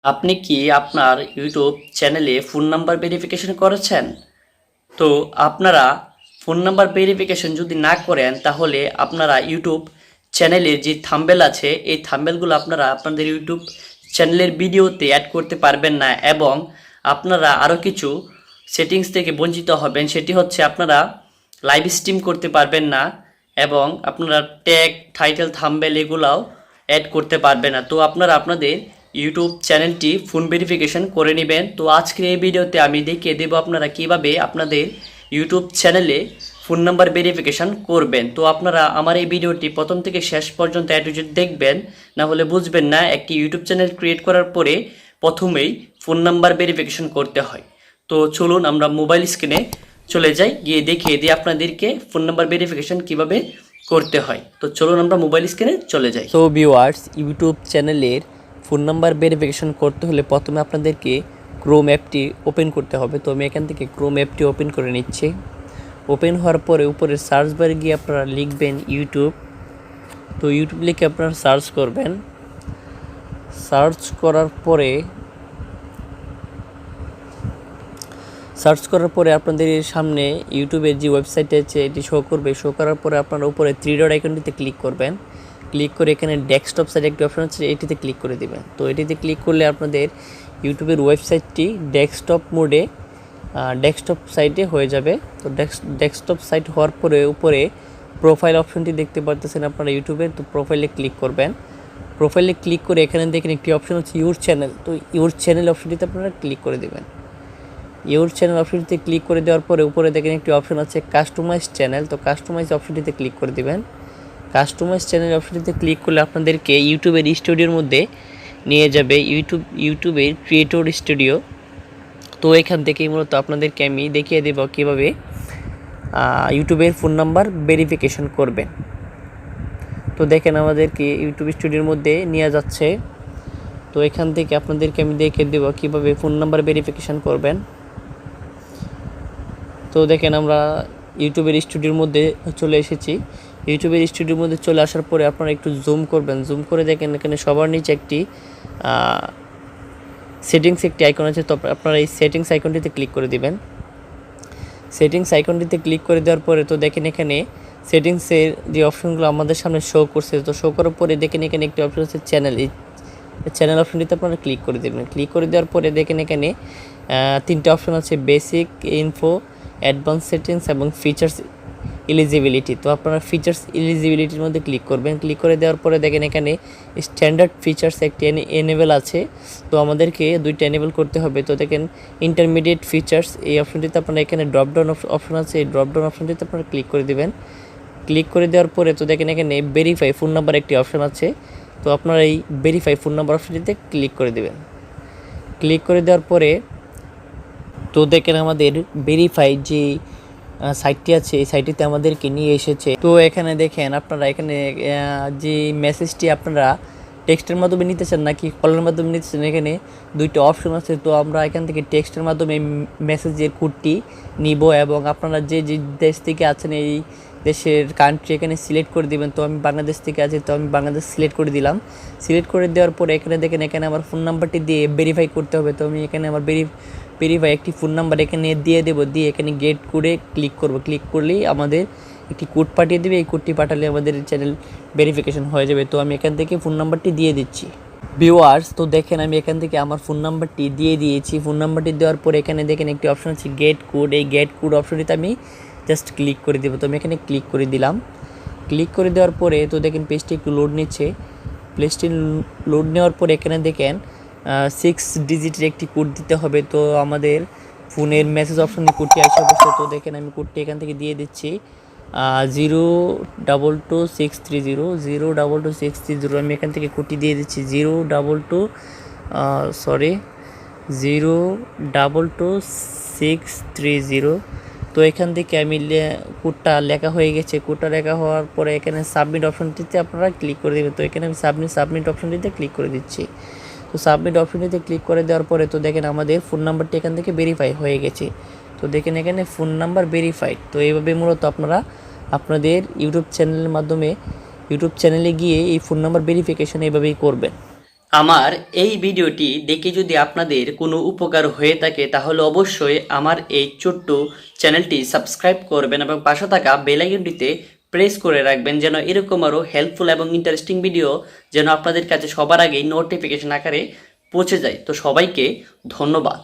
আপনি কি আপনার ইউটিউব চ্যানেলে ফোন নাম্বার ভেরিফিকেশন করেছেন? তো আপনারা ফোন নাম্বার ভেরিফিকেশন যদি না করেন তাহলে আপনারা ইউটিউব চ্যানেলের যে থাম্বনেল আছে এই থাম্বনেলগুলো আপনারা আপনাদের ইউটিউব চ্যানেলের ভিডিওতে অ্যাড করতে পারবেন না এবং আপনারা আরও কিছু সেটিংস থেকে বঞ্চিত হবেন। সেটি হচ্ছে আপনারা লাইভ স্ট্রিম করতে পারবেন না এবং আপনারা ট্যাগ, টাইটেল, থাম্বনেল এগুলাও অ্যাড করতে পারবেন না। তো আপনারা আপনাদের ইউটিউব চ্যানেলটি ফোন ভেরিফিকেশন করে নেবেন। তো আজকের এই ভিডিওতে আমি দেখিয়ে দেবো আপনারা কিভাবে আপনাদের ইউটিউব চ্যানেলে ফোন নাম্বার ভেরিফিকেশন করবেন। তো আপনারা আমার এই ভিডিওটি প্রথম থেকে শেষ পর্যন্ত দেখবেন, না হলে বুঝবেন না। একটি ইউটিউব চ্যানেল ক্রিয়েট করার পরে প্রথমেই ফোন নাম্বার ভেরিফিকেশন করতে হয়। তো চলুন আমরা মোবাইল স্ক্রিনে চলে যাই, গিয়ে দেখিয়ে দিই আপনাদেরকে ফোন নাম্বার ভেরিফিকেশন কিভাবে করতে হয়। তো চলুন আমরা মোবাইল স্ক্রিনে চলে যাই। তো ভিউয়ার্স, ইউটিউব চ্যানেলের ফোন নাম্বার ভেরিফিকেশন করতে হলে প্রথমে আপনাদেরকে ক্রোম অ্যাপটি ওপেন করতে হবে। তো আমি এখান থেকে ক্রোম অ্যাপটি ওপেন করে নিচ্ছি। ওপেন হওয়ার পরে উপরে সার্চ বারে গিয়ে আপনারা লিখবেন ইউটিউব। তো ইউটিউব লিখে আপনারা সার্চ করবেন। সার্চ করার পরে আপনাদের সামনে ইউটিউবের যে ওয়েবসাইট আছে এটি শো করবে। শো করার পরে আপনারা উপরে থ্রি ডট আইকনটিতে ক্লিক করবেন। ক্লিক করে এখানে ডেস্কটপ সাইটে একটি অপশন আছে, এটিতে ক্লিক করে দিবেন। তো এটিতে ক্লিক করলে আপনাদের ইউটিউবের ওয়েবসাইটটি ডেস্কটপ মোডে ডেস্কটপ সাইটে হয়ে যাবে। তো ডেস্কটপ সাইট হওয়ার পরে উপরে প্রোফাইল অপশনটি দেখতে পাচ্ছেন আপনারা ইউটিউবের। তো প্রোফাইলে ক্লিক করবেন। প্রোফাইলে ক্লিক করে এখানে দেখেন একটি অপশন হচ্ছে ইউর চ্যানেল। তো ইউর চ্যানেল অপশনটিতে আপনারা ক্লিক করে দেবেন। ইউর চ্যানেল অপশনটিতে ক্লিক করে দেওয়ার পরে উপরে দেখেন একটি অপশন আছে কাস্টমাইজ চ্যানেল। তো কাস্টমাইজ অপশনটিতে ক্লিক করে দেবেন। কাস্টমাইজ চ্যানেল অপশনটিতে ক্লিক করলে আপনাদেরকে ইউটিউবের স্টুডিওর মধ্যে নিয়ে যাবে, ইউটিউবের ক্রিয়েটর স্টুডিও। তো এখান থেকেই মূলত আপনাদেরকে আমি দেখিয়ে দেব কীভাবে ইউটিউবের ফোন নাম্বার ভেরিফিকেশন করবেন। তো দেখেন আমাদেরকে ইউটিউব স্টুডিওর মধ্যে নিয়ে যাচ্ছে। তো এখান থেকে আপনাদেরকে আমি দেখিয়ে দেব কীভাবে ফোন নাম্বার ভেরিফিকেশন করবেন। তো দেখেন আমরা ইউটিউবের স্টুডিওর মধ্যে চলে এসেছি। ইউটিউবের স্টুডিওর মধ্যে চলে আসার পরে আপনারা একটু জুম করবেন। জুম করে দেখেন এখানে সবার নিচে একটি সেটিংস একটি আইকন আছে। তো আপনারা এই সেটিংস আইকনটিতে ক্লিক করে দিবেন। সেটিংস আইকনটিতে ক্লিক করে দেওয়ার পরে তো দেখেন এখানে সেটিংসের যে অপশনগুলো আমাদের সামনে শো করছে। তো শো করার পরে দেখেন এখানে একটি অপশন আছে চ্যানেল। এই চ্যানেল অপশনটিতে আপনারা ক্লিক করে দেবেন। ক্লিক করে দেওয়ার পরে দেখেন এখানে তিনটে অপশন আছে, বেসিক, ইনফো, অ্যাডভান্স সেটিংস এবং ফিচার্স এলিজিবিলিটি। তো আপনারা ফিচার্স এলিজিবিলিটির মধ্যে ক্লিক করবেন। ক্লিক করে দেওয়ার পরে দেখেন এখানে স্ট্যান্ডার্ড ফিচার্স একটি এনেবল আছে। তো আমাদেরকে দুইটা এনেবল করতে হবে। তো দেখেন ইন্টারমিডিয়েট ফিচার্স এই অপশনটিতে আপনারা এখানে ড্রপডাউন অপশন আছে, এই ড্রপডাউন অপশনটিতে আপনারা ক্লিক করে দেবেন। ক্লিক করে দেওয়ার পরে তো দেখেন এখানে ভেরিফাই ফোন নাম্বার একটি অপশন আছে। তো আপনারা এই ভেরিফাই ফোন নাম্বার অপশনটিতে ক্লিক করে দেবেন। ক্লিক করে দেওয়ার পরে তো দেখেন আমাদের ভেরিফাই যে সাইটটি আছে এই সাইটটিতে আমাদেরকে নিয়ে এসেছে। তো এখানে দেখেন আপনারা এখানে যে মেসেজটি আপনারা টেক্সটের মাধ্যমে নিতে চান নাকি কলের মাধ্যমে নিতে চান, এখানে দুইটা অপশন আছে। তো আমরা এখান থেকে টেক্সটের মাধ্যমে মেসেজের কোডটি নিব এবং আপনারা যে যে দেশ থেকে আছেন এই দেশের কান্ট্রি এখানে সিলেক্ট করে দিবেন। তো আমি বাংলাদেশ থেকে আছি, তো আমি বাংলাদেশ সিলেক্ট করে দিলাম। সিলেক্ট করে দেওয়ার পরে এখানে দেখেন এখানে আমার ফোন নাম্বারটি দিয়ে ভেরিফাই করতে হবে। তো আমি এখানে আমার ভেরিফাই একটি ফোন নাম্বার এখানে দিয়ে দেবো, দিয়ে এখানে গেট কোডে ক্লিক করব। ক্লিক করলেই আমাদের একটি কোড পাঠিয়ে দেবে। এই কোডটি পাঠালে আমাদের চ্যানেল ভেরিফিকেশন হয়ে যাবে। তো আমি এখান থেকে ফোন নাম্বারটি দিয়ে দিচ্ছি। ভিউয়ার্স, তো দেখেন আমি এখান থেকে আমার ফোন নাম্বারটি দিয়ে দিয়েছি। ফোন নাম্বারটি দেওয়ার পরে এখানে দেখেন একটি অপশন আছে গেট কোড। এই গেট কোড অপশনটিতে আমি জাস্ট ক্লিক করে দেবো। তো আমি এখানে ক্লিক করে দিলাম। ক্লিক করে দেওয়ার পরে তো দেখেন পেজটি একটু লোড নিচ্ছে। পেজটি লোড নেওয়ার পরে এখানে দেখেন 6 ডিজিটের একটি কোড দিতে হবে। তো আমাদের ফোনের মেসেজ অপশনে কোডটি আসে অবশ্যই। তো দেখেন আমি কোডটি এখান থেকে দিয়ে দিচ্ছি 0222630 0222630। আমি এখান থেকে কোডটি দিয়ে দিচ্ছি 0222630। তো এখান থেকে আমি কোডটা লেখা হয়ে গেছে। কোডটা লেখা হওয়ার পরে এখানে সাবমিট অপশনটিতে আপনারা ক্লিক করে দেবেন। তো এখানে আমি সাবমিট অপশনটিতে ক্লিক করে দিচ্ছি। তো সাবমিট অপশনটিতে ক্লিক করে দেওয়ার পরে তো দেখেন আমাদের ফোন নাম্বারটি এখান থেকে ভেরিফাই হয়ে গেছে। তো দেখেন এখানে ফোন নাম্বার ভেরিফাইড। তো এইভাবে মূলত আপনারা আপনাদের ইউটিউব চ্যানেলের মাধ্যমে ইউটিউব চ্যানেলে গিয়ে এই ফোন নাম্বার ভেরিফিকেশন এইভাবেই করবেন। আমার এই ভিডিওটি দেখে যদি আপনাদের কোনো উপকার হয়ে থাকে তাহলে অবশ্যই আমার এই ছোট্ট চ্যানেলটি সাবস্ক্রাইব করবেন এবং পাশে থাকা বেল আইকনটিতে প্রেস করে রাখবেন, যেন এরকম আরও হেল্পফুল এবং ইন্টারেস্টিং ভিডিও যেন আপনাদের কাছে সবার আগেই নোটিফিকেশন আকারে পৌঁছে যায়। তো সবাইকে ধন্যবাদ।